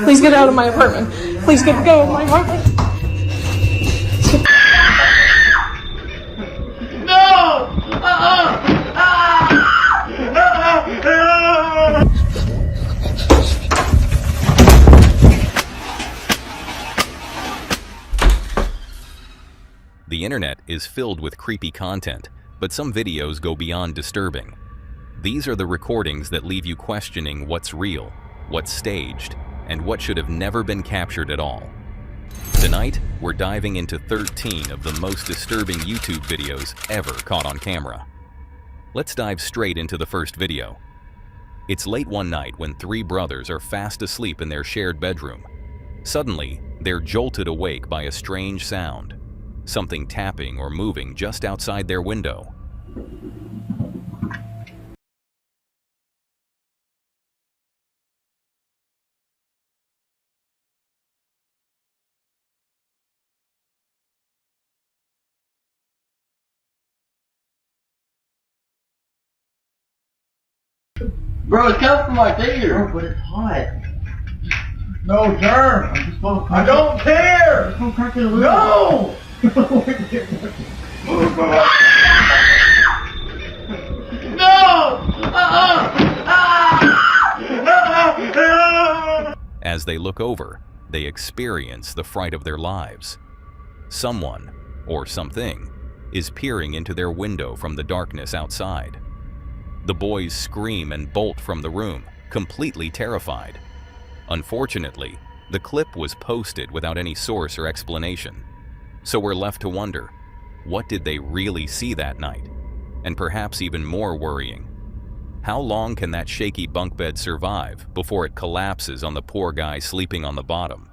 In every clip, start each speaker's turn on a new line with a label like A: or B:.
A: Please get out of my apartment. Please go of my apartment.
B: No!
C: The internet is filled with creepy content, but some videos go beyond disturbing. These are the recordings that leave you questioning what's real, what's staged, and what should have never been captured at all. Tonight, we're diving into 13 of the most disturbing YouTube videos ever caught on camera. Let's dive straight into the first video. It's late one night when three brothers are fast asleep in their shared bedroom. Suddenly, they're jolted awake by a strange sound, something tapping or moving just outside their window.
B: Bro, it's coming from my finger.
D: Bro, but it's hot.
E: No, turn. I don't care.
D: Just don't crack it a little.
E: No. No.
C: As they look over, they experience the fright of their lives. Someone, or something, is peering into their window from the darkness outside. The boys scream and bolt from the room, completely terrified. Unfortunately, the clip was posted without any source or explanation. So we're left to wonder, what did they really see that night? And perhaps even more worrying, how long can that shaky bunk bed survive before it collapses on the poor guy sleeping on the bottom?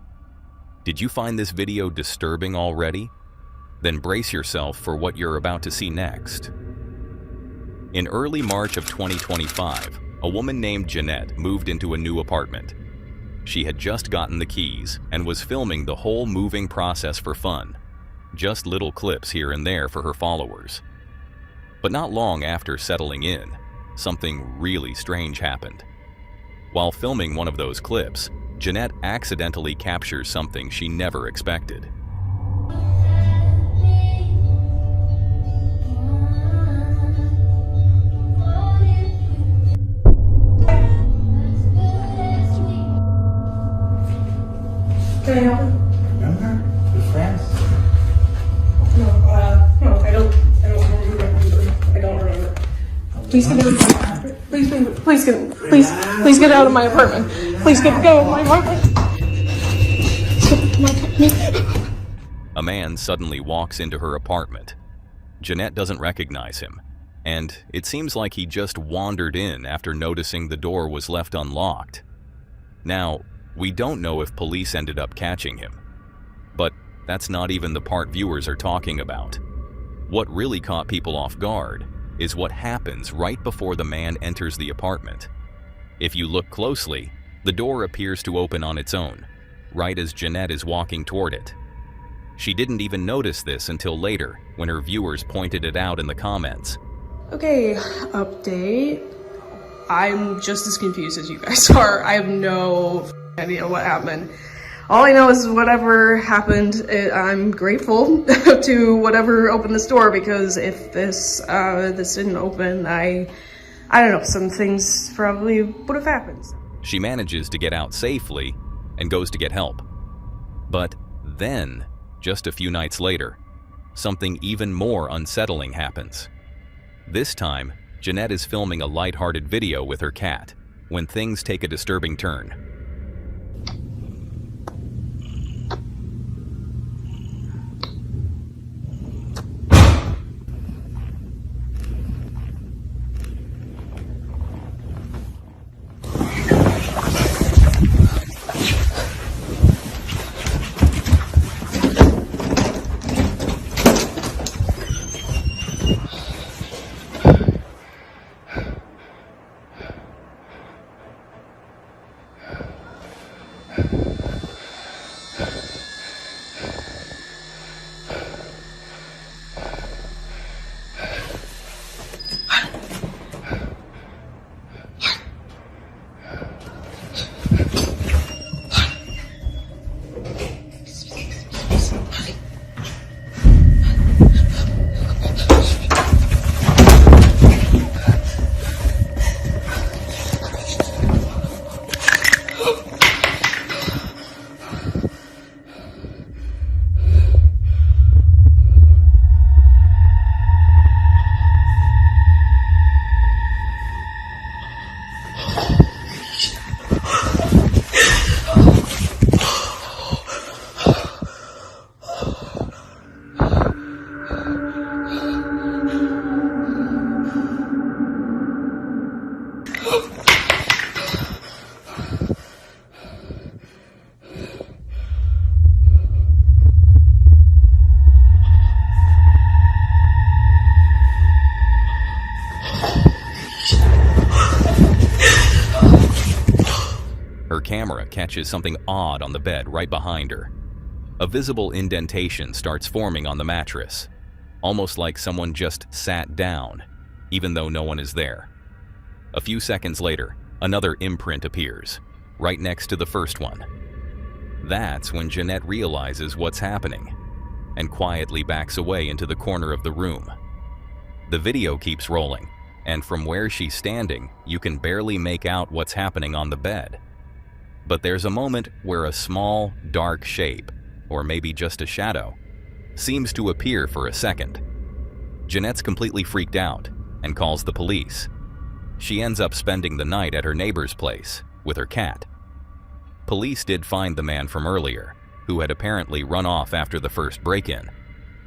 C: Did you find this video disturbing already? Then brace yourself for what you're about to see next. In early March of 2025, a woman named Jeanette moved into a new apartment. She had just gotten the keys and was filming the whole moving process for fun, just little clips here and there for her followers. But not long after settling in, something really strange happened. While filming one of those clips, Jeanette accidentally captures something she never expected.
A: Can I help you?
E: Remember? We're friends.
A: No, I don't remember. Please get out of my apartment. Please get out of my apartment. Please go of my apartment.
C: A man suddenly walks into her apartment. Jeanette doesn't recognize him, and it seems like he just wandered in after noticing the door was left unlocked. Now, we don't know if police ended up catching him, but that's not even the part viewers are talking about. What really caught people off guard is what happens right before the man enters the apartment. If you look closely, the door appears to open on its own, right as Jeanette is walking toward it. She didn't even notice this until later, when her viewers pointed it out in the comments.
A: Okay, update. I'm just as confused as you guys are. I have no idea what happened. All I know is whatever happened, I'm grateful to whatever opened this door, because if this didn't open, I don't know, some things probably would have happened.
C: She manages to get out safely and goes to get help. But then, just a few nights later, something even more unsettling happens. This time, Jeanette is filming a lighthearted video with her cat when things take a disturbing turn. catches something odd on the bed right behind her. A visible indentation starts forming on the mattress, almost like someone just sat down, even though no one is there. A few seconds later, another imprint appears, right next to the first one. That's when Jeanette realizes what's happening and quietly backs away into the corner of the room. The video keeps rolling, and from where she's standing, you can barely make out what's happening on the bed. But there's a moment where a small, dark shape, or maybe just a shadow, seems to appear for a second. Jeanette's completely freaked out and calls the police. She ends up spending the night at her neighbor's place with her cat. Police did find the man from earlier, who had apparently run off after the first break-in,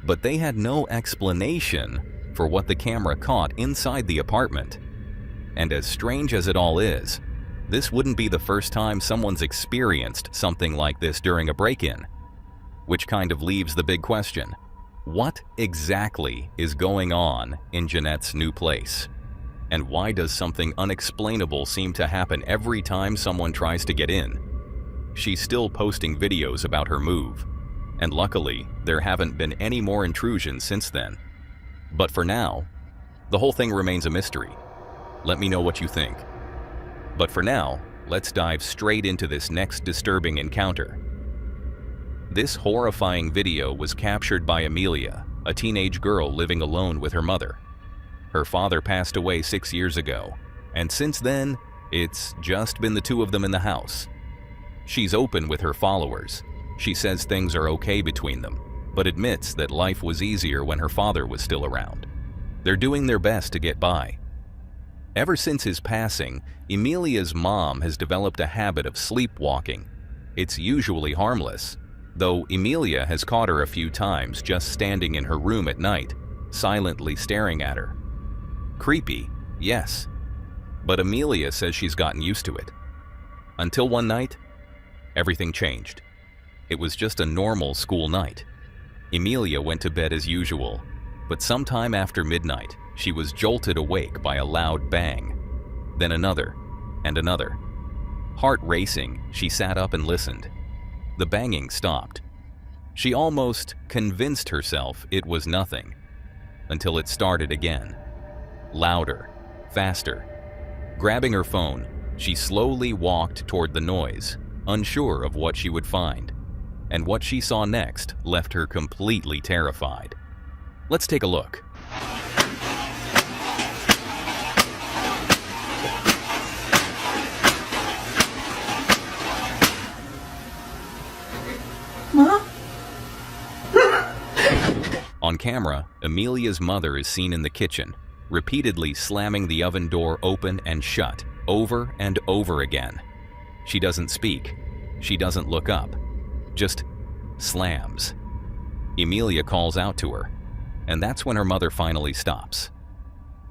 C: but they had no explanation for what the camera caught inside the apartment. And as strange as it all is, this wouldn't be the first time someone's experienced something like this during a break-in. Which kind of leaves the big question: what exactly is going on in Jeanette's new place? And why does something unexplainable seem to happen every time someone tries to get in? She's still posting videos about her move, and luckily, there haven't been any more intrusions since then. But for now, the whole thing remains a mystery. Let me know what you think. But for now, let's dive straight into this next disturbing encounter. This horrifying video was captured by Amelia, a teenage girl living alone with her mother. Her father passed away 6 years ago, and since then, it's just been the two of them in the house. She's open with her followers. She says things are okay between them, but admits that life was easier when her father was still around. They're doing their best to get by. Ever since his passing, Emilia's mom has developed a habit of sleepwalking. It's usually harmless, though Emilia has caught her a few times just standing in her room at night, silently staring at her. Creepy, yes, but Amelia says she's gotten used to it. Until one night, everything changed. It was just a normal school night. Emilia went to bed as usual, but sometime after midnight, she was jolted awake by a loud bang. Then another, and another. Heart racing, she sat up and listened. The banging stopped. She almost convinced herself it was nothing, until it started again. Louder, faster. Grabbing her phone, she slowly walked toward the noise, unsure of what she would find. And what she saw next left her completely terrified. Let's take a look. On camera, Emilia's mother is seen in the kitchen, repeatedly slamming the oven door open and shut, over and over again. She doesn't speak. She doesn't look up. Just slams. Emilia calls out to her, and that's when her mother finally stops.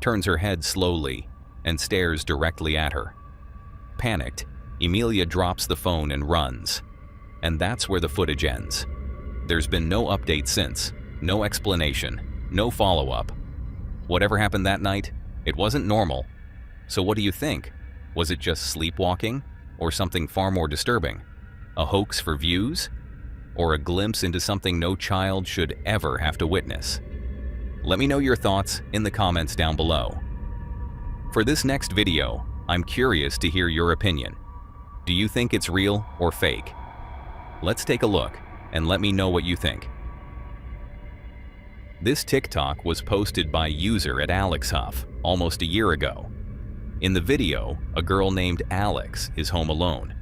C: Turns her head slowly and stares directly at her. Panicked, Emilia drops the phone and runs. And that's where the footage ends. There's been no update since, no explanation, no follow-up. Whatever happened that night, it wasn't normal. So what do you think? Was it just sleepwalking, or something far more disturbing? A hoax for views? Or a glimpse into something no child should ever have to witness? Let me know your thoughts in the comments down below. For this next video, I'm curious to hear your opinion. Do you think it's real or fake? Let's take a look and let me know what you think. This TikTok was posted by user at Alex Huff almost a year ago. In the video, a girl named Alex is home alone.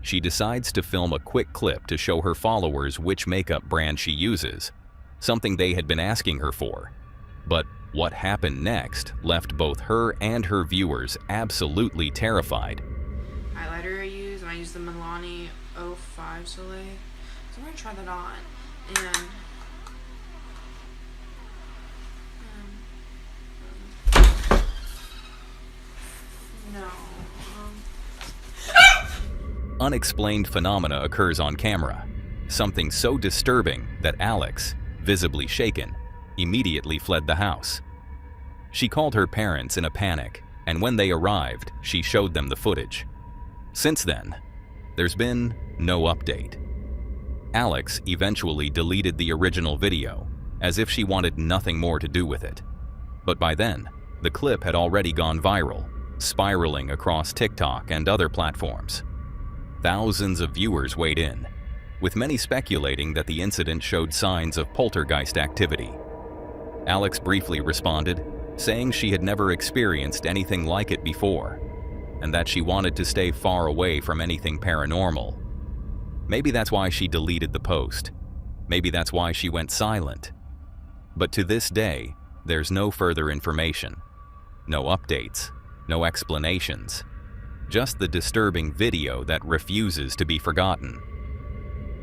C: She decides to film a quick clip to show her followers which makeup brand she uses, something they had been asking her for. But what happened next left both her and her viewers absolutely terrified.
D: Highlighter I use, and I use the Milani 05 Soleil. So I'm going to try that on. And
C: Unexplained phenomena occurs on camera. Something so disturbing that Alex, visibly shaken, immediately fled the house. She called her parents in a panic, and when they arrived, she showed them the footage. Since then, there's been no update. Alex eventually deleted the original video, as if she wanted nothing more to do with it. But by then, the clip had already gone viral, spiraling across TikTok and other platforms. Thousands of viewers weighed in, with many speculating that the incident showed signs of poltergeist activity. Alex briefly responded, saying she had never experienced anything like it before, and that she wanted to stay far away from anything paranormal. Maybe that's why she deleted the post. Maybe that's why she went silent. But to this day, there's no further information. No updates, no explanations. Just the disturbing video that refuses to be forgotten.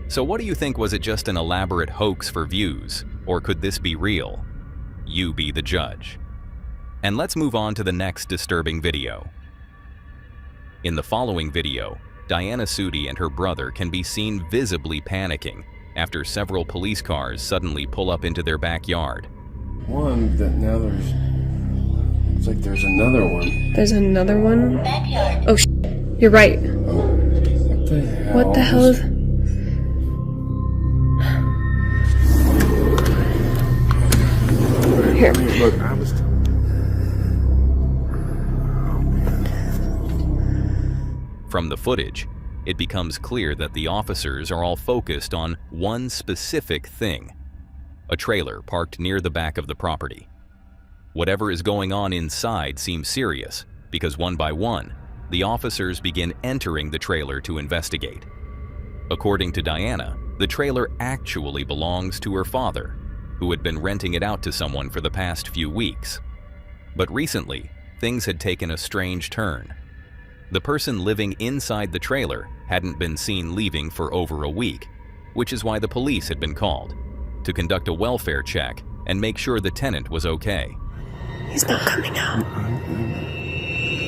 C: So what do you think? Was it just an elaborate hoax for views, or could this be real? You be the judge. And let's move on to the next disturbing video. In the following video, Diana Sudi and her brother can be seen visibly panicking after several police cars suddenly pull up into their backyard.
F: One that now there's... It's like there's another one.
A: There's another one? Oh, you're right.
F: What the hell?
A: What the hell is... Here.
F: Look, I was...
C: From the footage, it becomes clear that the officers are all focused on one specific thing: a trailer parked near the back of the property. Whatever is going on inside seems serious, because one by one, the officers begin entering the trailer to investigate. According to Diana, the trailer actually belongs to her father, who had been renting it out to someone for the past few weeks. But recently, things had taken a strange turn. The person living inside the trailer hadn't been seen leaving for over a week, which is why the police had been called, to conduct a welfare check and make sure the tenant was okay.
A: He's not coming out.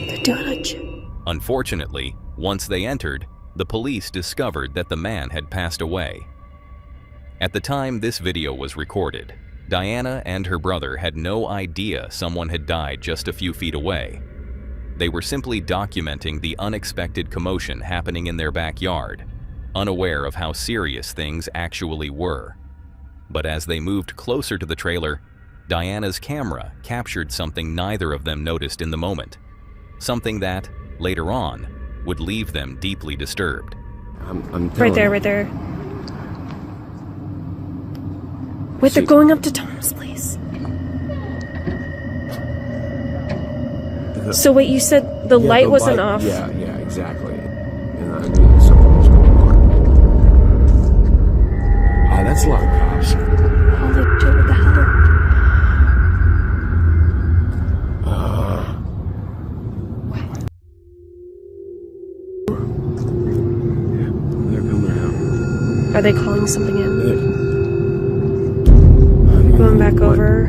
A: They're doing a check.
C: Unfortunately, once they entered, the police discovered that the man had passed away. At the time this video was recorded, Diana and her brother had no idea someone had died just a few feet away. They were simply documenting the unexpected commotion happening in their backyard, unaware of how serious things actually were. But as they moved closer to the trailer, Diana's camera captured something neither of them noticed in the moment. Something that, later on, would leave them deeply disturbed.
F: I'm
A: Right there, right there. Wait, they're going up to Tom's place. So wait, you said the light wasn't off?
F: Yeah, exactly. And I knew something was going on. Ah, that's a lot of cops.
A: Holy shit, what the hell?
F: They're coming out.
A: Are they calling something in?
F: They're
A: Going back over.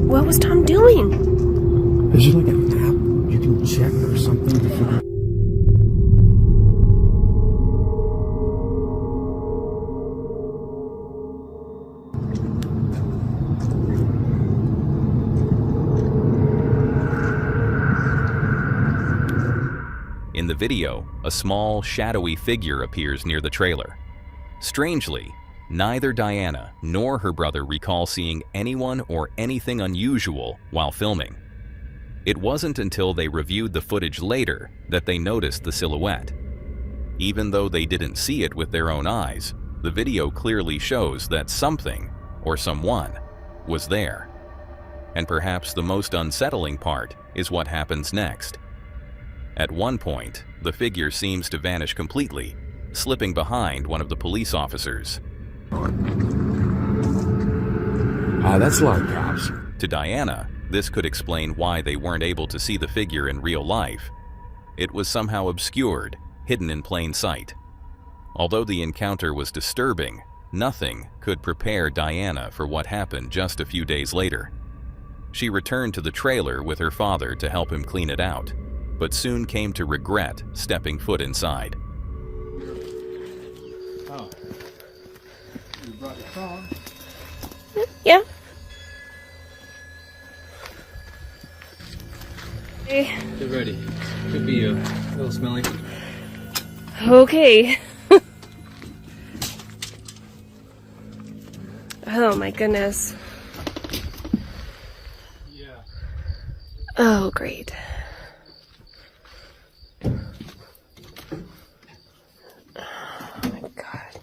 A: What was Tom doing?
F: Is there like an app you can check or something to figure out?
C: In the video, a small, shadowy figure appears near the trailer. Strangely, neither Diana nor her brother recall seeing anyone or anything unusual while filming. It wasn't until they reviewed the footage later that they noticed the silhouette. Even though they didn't see it with their own eyes, the video clearly shows that something, or someone, was there. And perhaps the most unsettling part is what happens next. At one point, the figure seems to vanish completely, slipping behind one of the police officers.
F: Ah, that's a lot of cops.
C: To Diana, this could explain why they weren't able to see the figure in real life. It was somehow obscured, hidden in plain sight. Although the encounter was disturbing, nothing could prepare Diana for what happened just a few days later. She returned to the trailer with her father to help him clean it out, but soon came to regret stepping foot inside.
E: Oh. You brought your phone?
A: Yeah. Hey.
G: Get ready. Could be a little smelly. Okay. Oh my goodness.
E: Yeah.
G: Oh, great. Oh my god.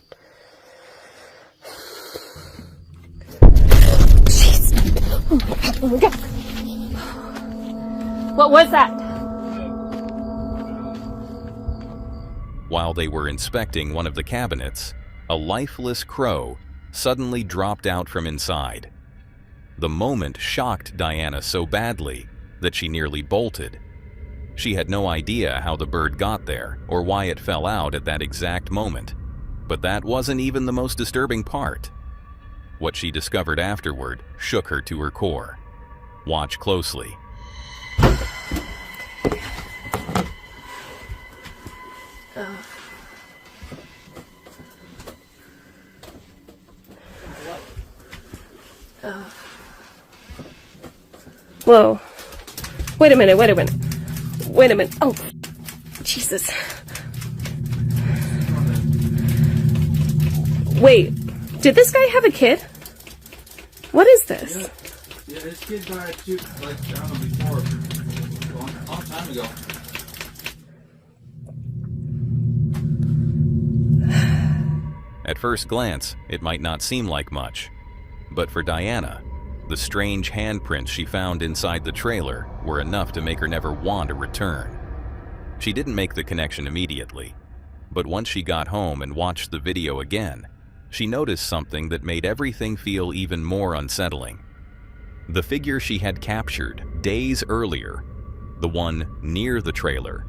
G: Jeez. Oh my god. Oh my god. What was that?
C: While they were inspecting one of the cabinets, a lifeless crow suddenly dropped out from inside. The moment shocked Diana so badly that she nearly bolted. She had no idea how the bird got there or why it fell out at that exact moment. But that wasn't even the most disturbing part. What she discovered afterward shook her to her core. Watch closely.
G: Whoa. Wait a minute. Oh, Jesus. Wait, did this guy have a kid? What is this?
E: Yeah, his kid died too, like, I don't know, before. A long time ago.
C: At first glance, it might not seem like much. But for Diana, the strange handprints she found inside the trailer were enough to make her never want to return. She didn't make the connection immediately, but once she got home and watched the video again, she noticed something that made everything feel even more unsettling. The figure she had captured days earlier, the one near the trailer,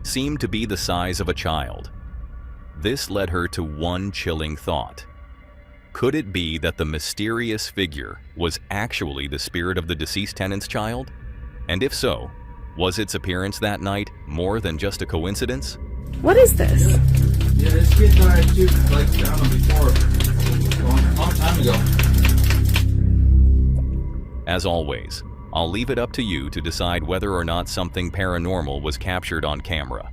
C: seemed to be the size of a child. This led her to one chilling thought. Could it be that the mysterious figure was actually the spirit of the deceased tenant's child? And if so, was its appearance that night more than just a coincidence?
G: What is this?
E: Yeah, his kid died too, like, I don't know, before. A long time ago.
C: As always, I'll leave it up to you to decide whether or not something paranormal was captured on camera.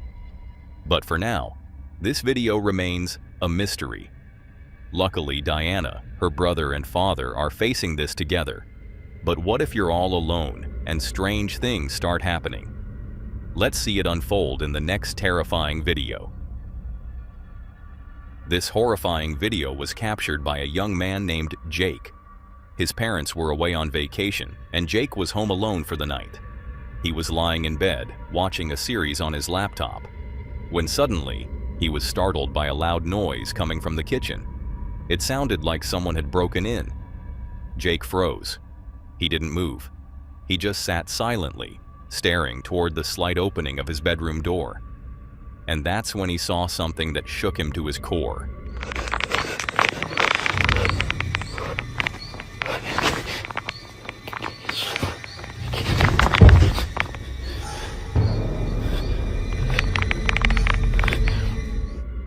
C: But for now, this video remains a mystery. Luckily, Diana, her brother, and father are facing this together. But what if you're all alone and strange things start happening? Let's see it unfold in the next terrifying video. This horrifying video was captured by a young man named Jake. His parents were away on vacation, and Jake was home alone for the night. He was lying in bed, watching a series on his laptop, when suddenly, he was startled by a loud noise coming from the kitchen. It sounded like someone had broken in. Jake froze. He didn't move. He just sat silently, staring toward the slight opening of his bedroom door. And that's when he saw something that shook him to his core.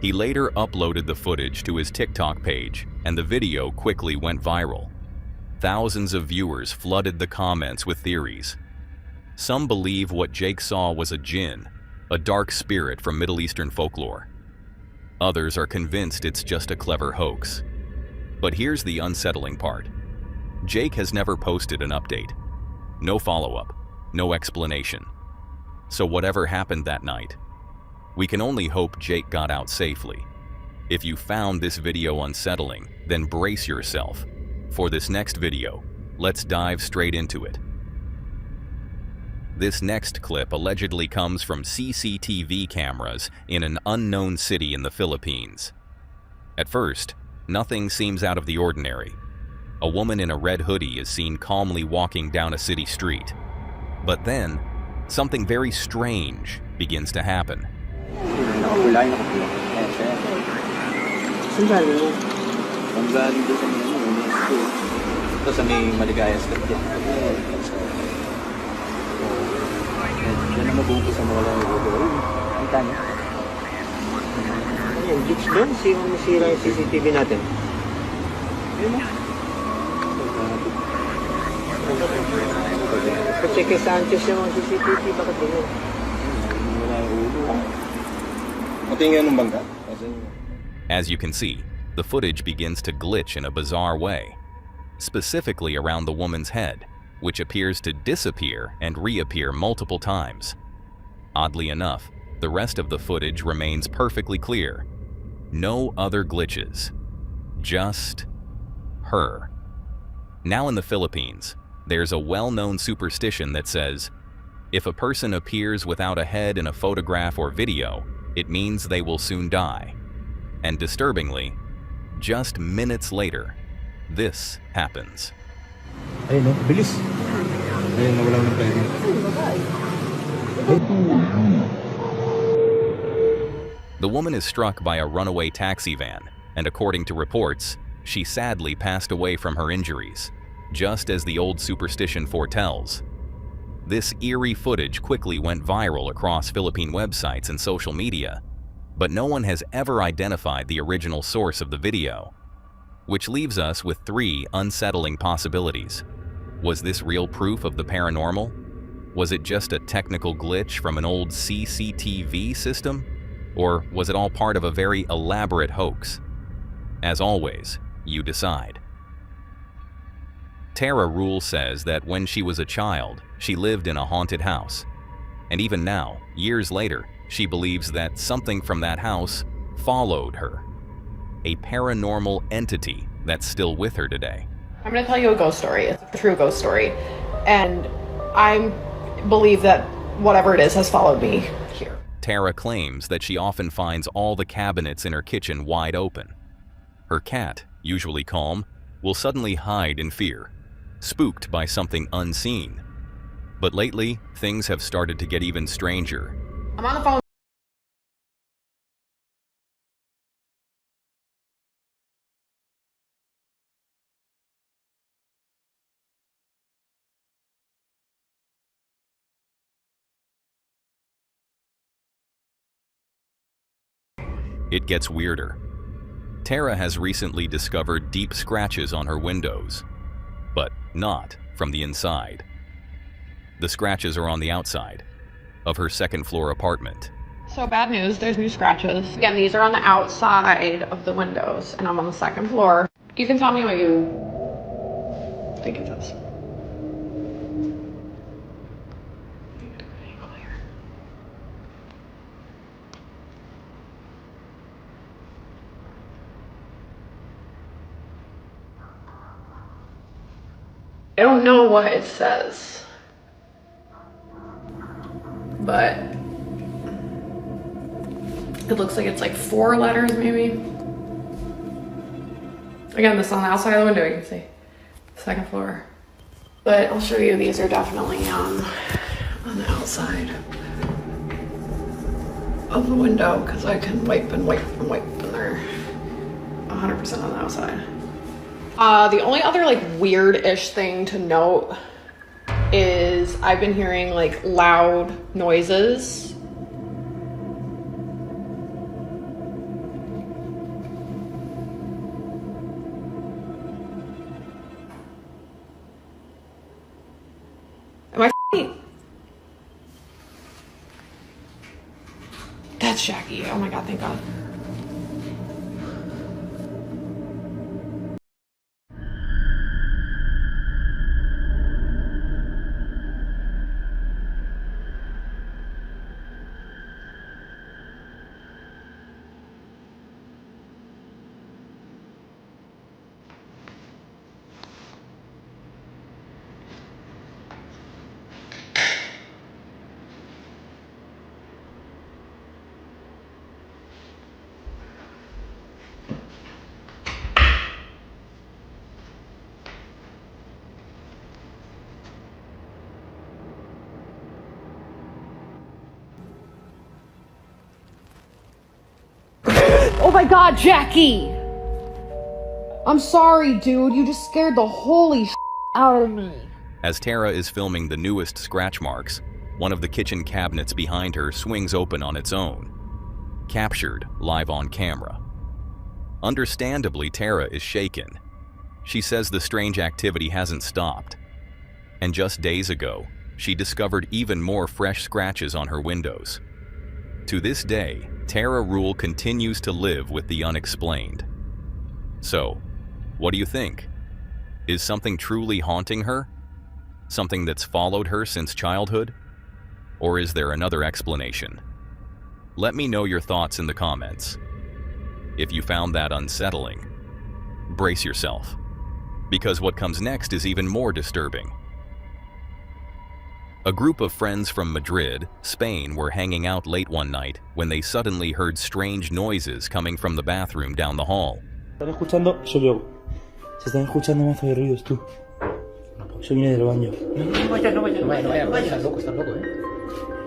C: He later uploaded the footage to his TikTok page, and the video quickly went viral. Thousands of viewers flooded the comments with theories. Some believe what Jake saw was a jinn, a dark spirit from Middle Eastern folklore. Others are convinced it's just a clever hoax. But here's the unsettling part. Jake has never posted an update. No follow-up, no explanation. So whatever happened that night, we can only hope Jake got out safely. If you found this video unsettling, then brace yourself. For this next video, let's dive straight into it. This next clip allegedly comes from CCTV cameras in an unknown city in the Philippines. At first, nothing seems out of the ordinary. A woman in a red hoodie is seen calmly walking down a city street. But then, something very strange begins to happen.
B: Nakapula. Saan galing? Ang galing doon sa mga ito sa may Maligaya's Street yan. Yan ang mabuti sa mga lang doon. Ang tanya. Ayan, glitch doon. Sino masira yung CCTV natin? Ayun mo. Kasi kay Sanchez yung CCTV, bakit din yun? Wala yung ulo.
C: As you can see, the footage begins to glitch in a bizarre way, specifically around the woman's head, which appears to disappear and reappear multiple times. Oddly enough, the rest of the footage remains perfectly clear. No other glitches. Just her. Now in the Philippines, there's a well-known superstition that says, if a person appears without a head in a photograph or video, it means they will soon die. And disturbingly, just minutes later, this happens.
B: Ayun, no? Bilis. Ayun, nawala ng pwede.
C: The woman is struck by a runaway taxi van, and according to reports, she sadly passed away from her injuries, just as the old superstition foretells. This eerie footage quickly went viral across Philippine websites and social media, but no one has ever identified the original source of the video, which leaves us with 3 unsettling possibilities. Was this real proof of the paranormal? Was it just a technical glitch from an old CCTV system? Or was it all part of a very elaborate hoax? As always, you decide. Tara Rule says that when she was a child, she lived in a haunted house. And even now, years later, she believes that something from that house followed her. A paranormal entity that's still with her today.
H: I'm going to tell you a ghost story. It's a true ghost story. And I believe that whatever it is has followed me here.
C: Tara claims that she often finds all the cabinets in her kitchen wide open. Her cat, usually calm, will suddenly hide in fear, spooked by something unseen. But lately, things have started to get even stranger.
H: I'm on the phone.
C: It gets weirder. Tara has recently discovered deep scratches on her windows, but not from the inside. The scratches are on the outside of her second-floor apartment.
H: So bad news, there's new scratches. Again, these are on the outside of the windows, and I'm on the second floor. You can tell me what you think it is. I don't know what it says, but it looks like it's like 4 letters maybe. Again, this is on the outside of the window, you can see. Second floor. But I'll show you, these are definitely on the outside of the window because I can wipe and wipe and wipe and they're 100% on the outside. The only other like weird-ish thing to note is I've been hearing like loud noises. Am I f***ing? That's Jackie. Oh my god, thank god. Oh my god, Jackie! I'm sorry, dude. You just scared the holy out of me.
C: As Tara is filming the newest scratch marks, one of the kitchen cabinets behind her swings open on its own, captured live on camera. Understandably, Tara is shaken. She says the strange activity hasn't stopped. And just days ago, she discovered even more fresh scratches on her windows. To this day, Tara Rule continues to live with the unexplained. So, what do you think? Is something truly haunting her? Something that's followed her since childhood? Or is there another explanation? Let me know your thoughts in the comments. If you found that unsettling, brace yourself, because what comes next is even more disturbing. A group of friends from Madrid, Spain, were hanging out late one night when they suddenly heard strange noises coming from the bathroom down the hall.
I: Están escuchando, soy yo. Se están escuchando mazo de ruidos, tú. Eso viene del baño.
J: No vayas, estás loco,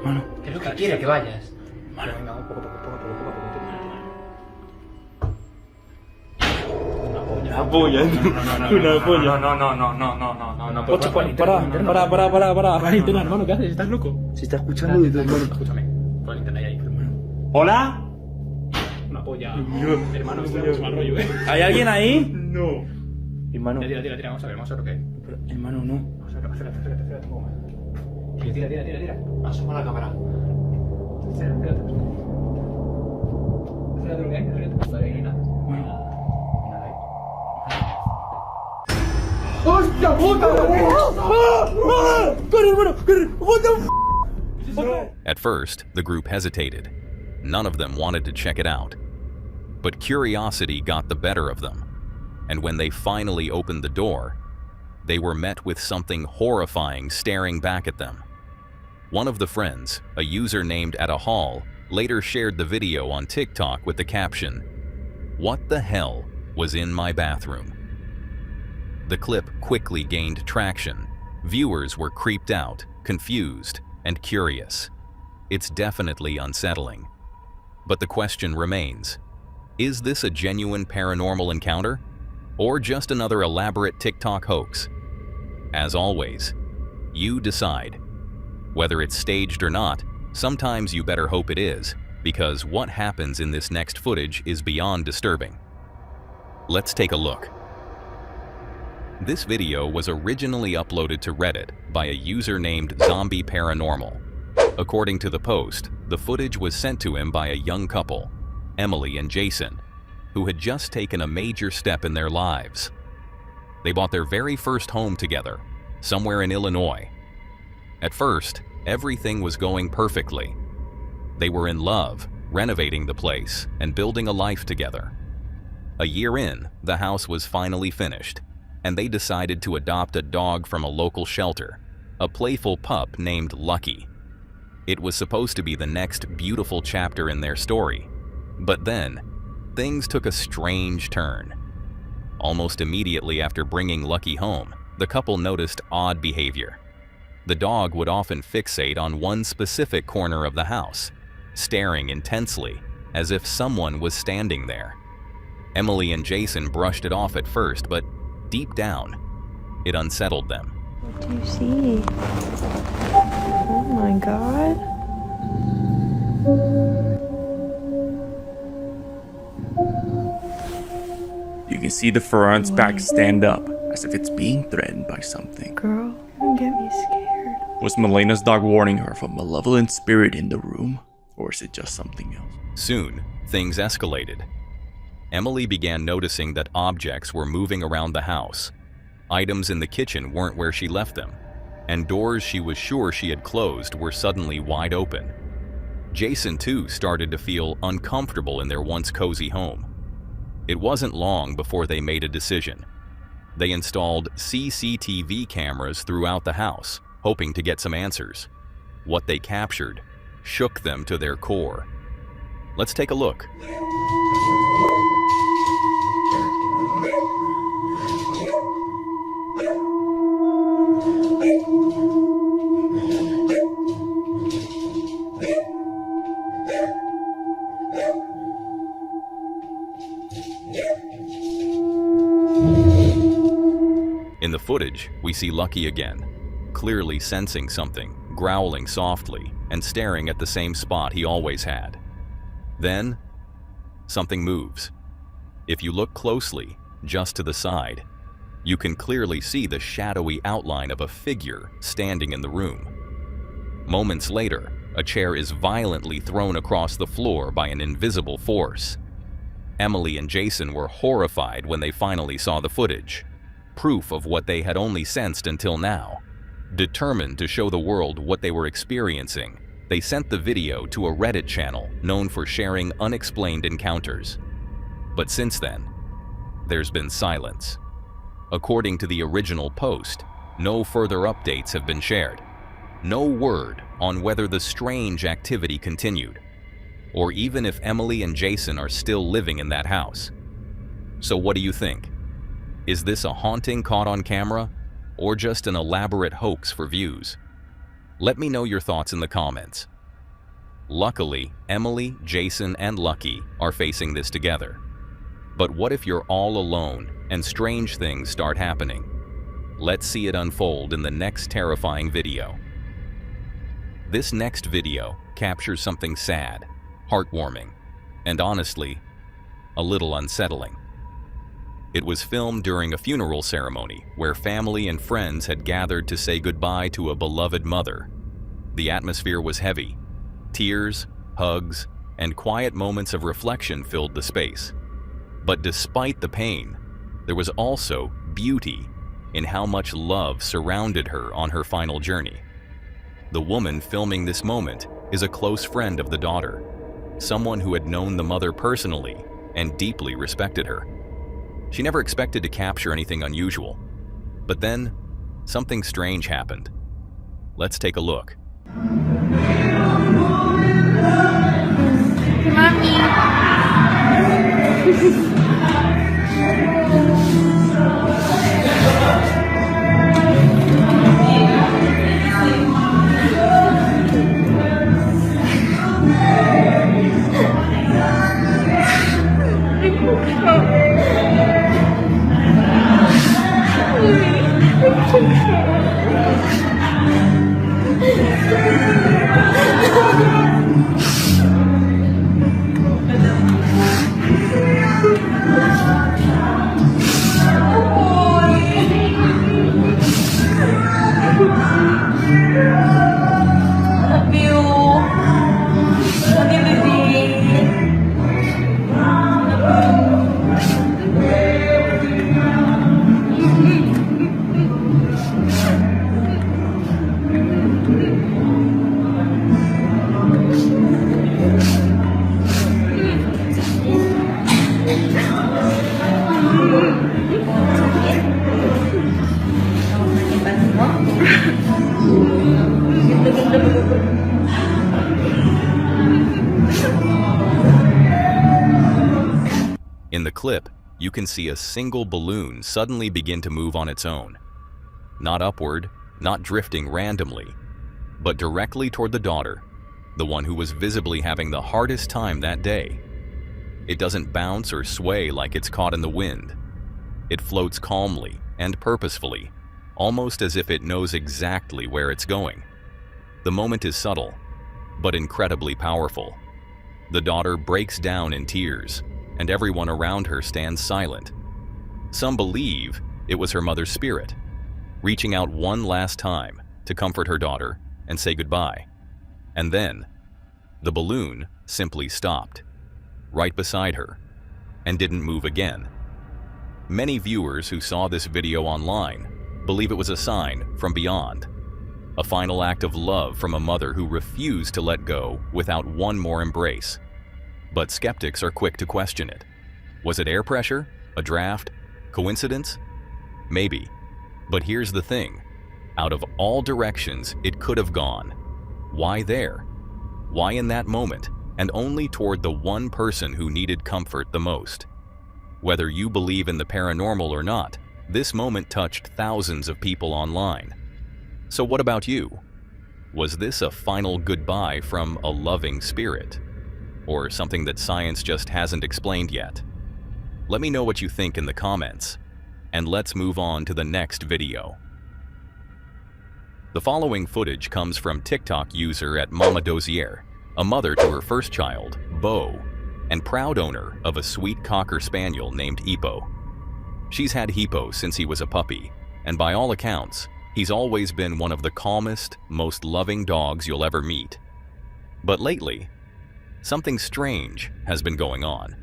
I: Mano.
J: ¿Qué es lo que quiere que vayas?
I: Mano.
J: Venga, poco.
I: Una polla. Una polla.
J: No.
I: Ocho, para.
J: La linterna, hermano, ¿qué haces? ¿Estás loco?
I: Se está escuchando de todo, hermano.
J: Escúchame, pon la linterna ahí, hermano.
I: ¿Hola?
J: Una polla. Hermano, esto es mal rollo, ¿eh?
I: ¿Hay alguien ahí? No. Hermano.
J: Tira, vamos a ver lo que hay.
I: Hermano, no.
J: Vamos a ver, espérate, un poco más. Tira. Asoma la cámara. Espérate lo que hay, Todavía no hay nada. ¡Hostia puta!
I: ¡Corre, hermano! ¡Corre! What the f***?
C: At first, the group hesitated. None of them wanted to check it out. But curiosity got the better of them. And when they finally opened the door, they were met with something horrifying staring back at them. One of the friends, a user named At a Hall, later shared the video on TikTok with the caption, "What the hell was in my bathroom?" The clip quickly gained traction. Viewers were creeped out, confused, and curious. It's definitely unsettling. But the question remains, is this a genuine paranormal encounter? Or just another elaborate TikTok hoax? As always, you decide. Whether it's staged or not, sometimes you better hope it is, because what happens in this next footage is beyond disturbing. Let's take a look. This video was originally uploaded to Reddit by a user named Zombie Paranormal. According to the post, the footage was sent to him by a young couple, Emily and Jason, who had just taken a major step in their lives. They bought their very first home together, somewhere in Illinois. At first, everything was going perfectly. They were in love, renovating the place, and building a life together. A year in, the house was finally finished, and they decided to adopt a dog from a local shelter, a playful pup named Lucky. It was supposed to be the next beautiful chapter in their story. But then, things took a strange turn. Almost immediately after bringing Lucky home, the couple noticed odd behavior. The dog would often fixate on one specific corner of the house, staring intensely, as if someone was standing there. Emily and Jason brushed it off at first, but deep down, it unsettled them.
K: What do you see? Oh my god.
L: You can see the front back stand up, as if it's being threatened by something.
K: Girl, don't get me scared.
L: Was Melena's dog warning her of a malevolent spirit in the room? Or is it just something else?
C: Soon, things escalated. Emily began noticing that objects were moving around the house. Items in the kitchen weren't where she left them, and doors she was sure she had closed were suddenly wide open. Jason, too, started to feel uncomfortable in their once cozy home. It wasn't long before they made a decision. They installed CCTV cameras throughout the house, hoping to get some answers. What they captured shook them to their core. Let's take a look. In the footage, we see Lucky again, clearly sensing something, growling softly, and staring at the same spot he always had. Then, something moves. If you look closely, just to the side, you can clearly see the shadowy outline of a figure standing in the room. Moments later, a chair is violently thrown across the floor by an invisible force. Emily and Jason were horrified when they finally saw the footage, proof of what they had only sensed until now. Determined to show the world what they were experiencing, they sent the video to a Reddit channel known for sharing unexplained encounters. But since then, there's been silence. According to the original post, no further updates have been shared. No word on whether the strange activity continued, or even if Emily and Jason are still living in that house. So what do you think? Is this a haunting caught on camera, or just an elaborate hoax for views? Let me know your thoughts in the comments. Luckily, Emily, Jason, and Lucky are facing this together. But what if you're all alone and strange things start happening? Let's see it unfold in the next terrifying video. This next video captures something sad, heartwarming, and honestly, a little unsettling. It was filmed during a funeral ceremony where family and friends had gathered to say goodbye to a beloved mother. The atmosphere was heavy. Tears, hugs, and quiet moments of reflection filled the space. But despite the pain, there was also beauty in how much love surrounded her on her final journey. The woman filming this moment is a close friend of the daughter, someone who had known the mother personally and deeply respected her. She never expected to capture anything unusual, but then something strange happened. Let's take a look. In the clip, you can see a single balloon suddenly begin to move on its own. Not upward, not drifting randomly, but directly toward the daughter, the one who was visibly having the hardest time that day. It doesn't bounce or sway like it's caught in the wind. It floats calmly and purposefully, almost as if it knows exactly where it's going. The moment is subtle, but incredibly powerful. The daughter breaks down in tears, and everyone around her stands silent. Some believe it was her mother's spirit, reaching out one last time to comfort her daughter and say goodbye. And then, the balloon simply stopped, right beside her, and didn't move again. Many viewers who saw this video online believe it was a sign from beyond, a final act of love from a mother who refused to let go without one more embrace. But skeptics are quick to question it. Was it air pressure? A draft? Coincidence? Maybe. But here's the thing. Out of all directions it could have gone. Why there? Why in that moment, and only toward the one person who needed comfort the most? Whether you believe in the paranormal or not, this moment touched thousands of people online. So what about you? Was this a final goodbye from a loving spirit? Or something that science just hasn't explained yet? Let me know what you think in the comments, and let's move on to the next video. The following footage comes from TikTok user at Mama Dozier, a mother to her first child, Bo, and proud owner of a sweet Cocker Spaniel named Hippo. She's had Hippo since he was a puppy, and by all accounts, he's always been one of the calmest, most loving dogs you'll ever meet. But lately, something strange has been going on.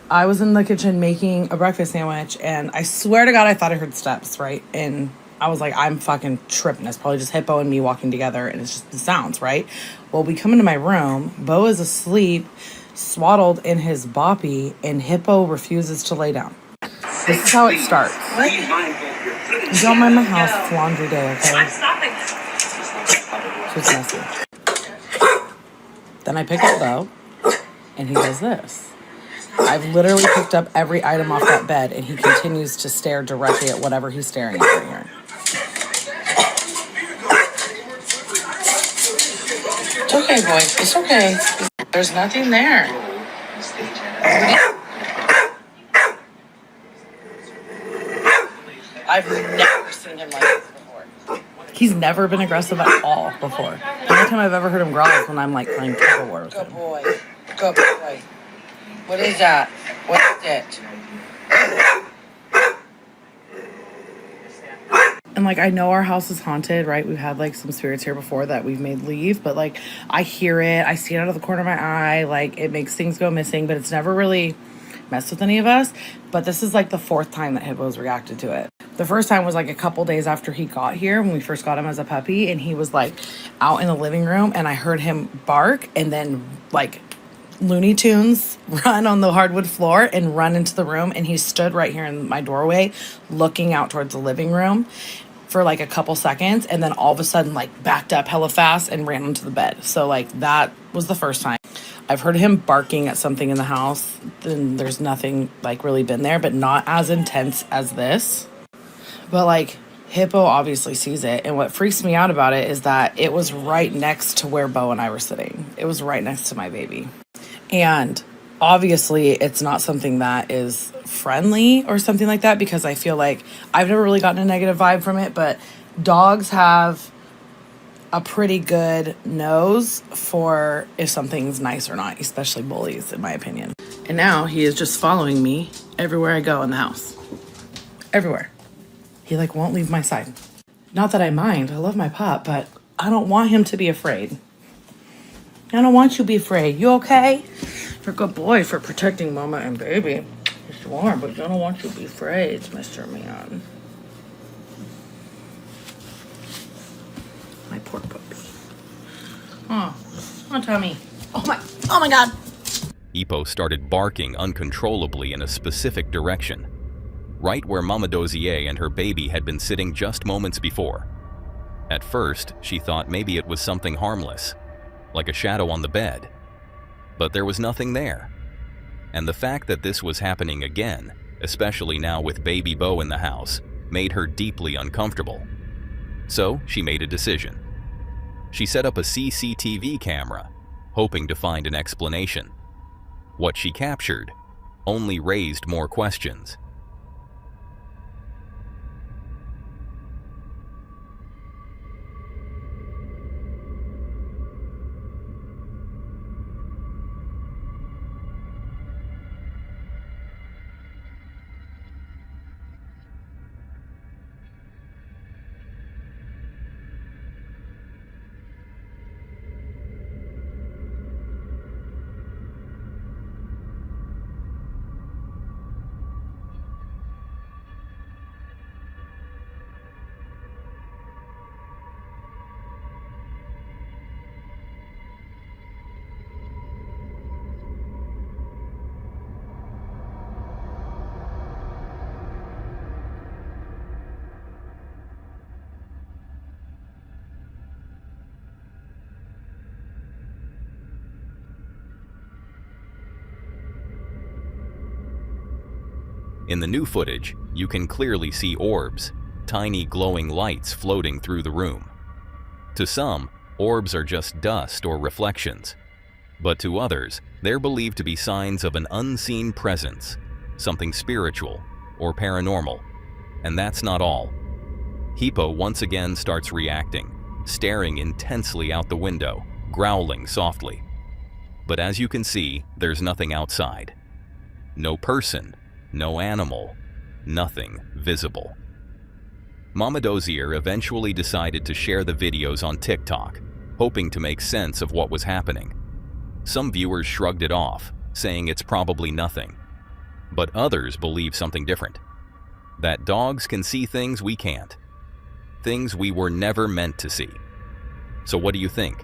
M: I was in the kitchen making a breakfast sandwich, and I swear to God, I thought I heard steps, right? And I was like, I'm fucking tripping. It's probably just Hippo and me walking together, and it's just the sounds, right? Well, we come into my room. Bo is asleep, swaddled in his boppy, and Hippo refuses to lay down. This is how it starts. You don't mind my house. It's laundry day, okay? So it's messy. Then I pick up Bo, and he does this. I've literally picked up every item off that bed, and he continues to stare directly at whatever he's staring at right here. It's okay, boy. It's okay. There's nothing there. I've never seen him like this before. He's never been aggressive at all before. The only time I've ever heard him growl is when I'm like playing tug of war with him. Good boy. Good boy. What is that? What is it? And like, I know our house is haunted, right? We've had like some spirits here before that we've made leave, but like, I hear it, I see it out of the corner of my eye, like it makes things go missing, but it's never really messed with any of us. But this is like the 4th time that Hippo's reacted to it. The first time was like a couple days after he got here, when we first got him as a puppy, and he was like out in the living room, and I heard him bark, and then like Looney Tunes run on the hardwood floor and run into the room, and he stood right here in my doorway looking out towards the living room for like a couple seconds, and then all of a sudden like backed up hella fast and ran into the bed. So like that was the first time. I've heard him barking at something in the house, and there's nothing like really been there, but not as intense as this. But like Hippo obviously sees it, and what freaks me out about it is that it was right next to where Bo and I were sitting. It was right next to my baby. And obviously it's not something that is friendly or something like that, because I feel like I've never really gotten a negative vibe from it, but dogs have a pretty good nose for if something's nice or not, especially bullies, in my opinion. And now he is just following me everywhere I go in the house. Everywhere. He like won't leave my side. Not that I mind, I love my pup, but I don't want him to be afraid. I don't want you to be afraid. You okay? You're a good boy for protecting mama and baby. You are, but I don't want you to be afraid, Mr. Man. My poor puppy. Oh, Tommy. Oh my God.
C: Hippo started barking uncontrollably in a specific direction, right where Mama Dozier and her baby had been sitting just moments before. At first, she thought maybe it was something harmless, like a shadow on the bed, but there was nothing there. And the fact that this was happening again, especially now with baby Bo in the house, made her deeply uncomfortable. So she made a decision. She set up a CCTV camera, hoping to find an explanation. What she captured only raised more questions. In the new footage, you can clearly see orbs, tiny glowing lights floating through the room. To some, orbs are just dust or reflections, but to others, they're believed to be signs of an unseen presence, something spiritual or paranormal. And that's not all. Hippo once again starts reacting, staring intensely out the window, growling softly. But as you can see, there's nothing outside. No person, no animal, nothing visible. Mama Dozier eventually decided to share the videos on TikTok, hoping to make sense of what was happening. Some viewers shrugged it off, saying it's probably nothing. But others believe something different. That dogs can see things we can't. Things we were never meant to see. So what do you think?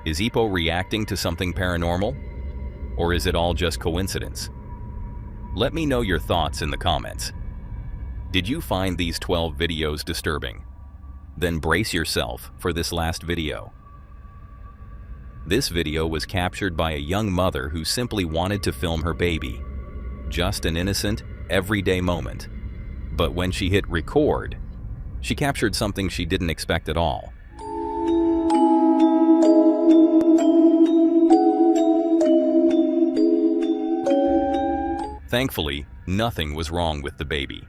C: Is Ipo reacting to something paranormal? Or is it all just coincidence? Let me know your thoughts in the comments. Did you find these 12 videos disturbing? Then brace yourself for this last video. This video was captured by a young mother who simply wanted to film her baby. Just an innocent, everyday moment. But when she hit record, she captured something she didn't expect at all. Thankfully, nothing was wrong with the baby.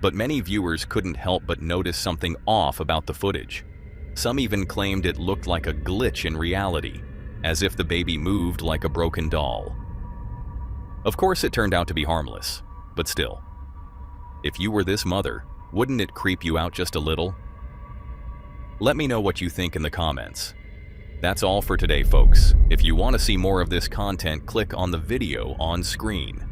C: But many viewers couldn't help but notice something off about the footage. Some even claimed it looked like a glitch in reality, as if the baby moved like a broken doll. Of course, it turned out to be harmless, but still. If you were this mother, wouldn't it creep you out just a little? Let me know what you think in the comments. That's all for today, folks. If you want to see more of this content, click on the video on screen.